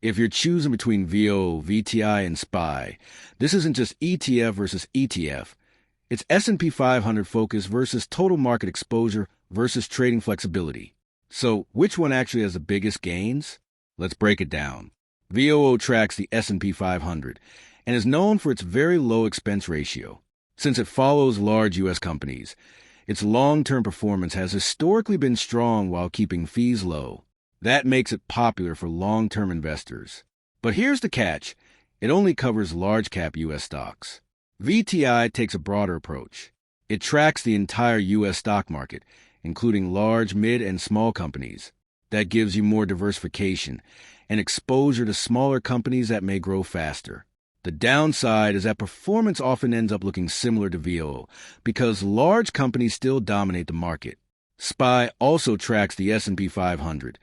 If you're choosing between VOO, VTI, and SPY, this isn't just ETF versus ETF. It's S&P 500 focus versus total market exposure versus trading flexibility. So, which one actually has the biggest gains? Let's break it down. VOO tracks the S&P 500 and is known for its very low expense ratio. Since it follows large U.S. companies, its long-term performance has historically been strong while keeping fees low. That makes it popular for long-term investors. But here's the catch. It only covers large-cap U.S. stocks. VTI takes a broader approach. It tracks the entire U.S. stock market, including large, mid, and small companies. That gives you more diversification and exposure to smaller companies that may grow faster. The downside is that performance often ends up looking similar to VOO because large companies still dominate the market. SPY also tracks the S&P 500,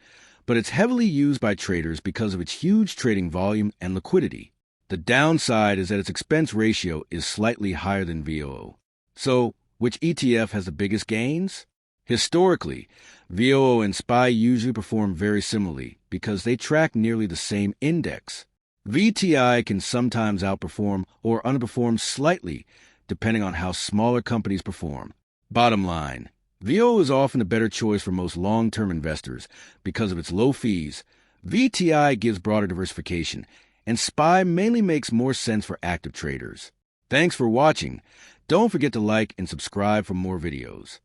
but it's heavily used by traders because of its huge trading volume and liquidity. The downside is that its expense ratio is slightly higher than VOO. So, which ETF has the biggest gains? Historically, VOO and SPY usually perform very similarly because they track nearly the same index. VTI can sometimes outperform or underperform slightly, depending on how smaller companies perform. Bottom line, VOO is often a better choice for most long-term investors because of its low fees. VTI gives broader diversification, and SPY mainly makes more sense for active traders. Thanks for watching. Don't forget to like and subscribe for more videos.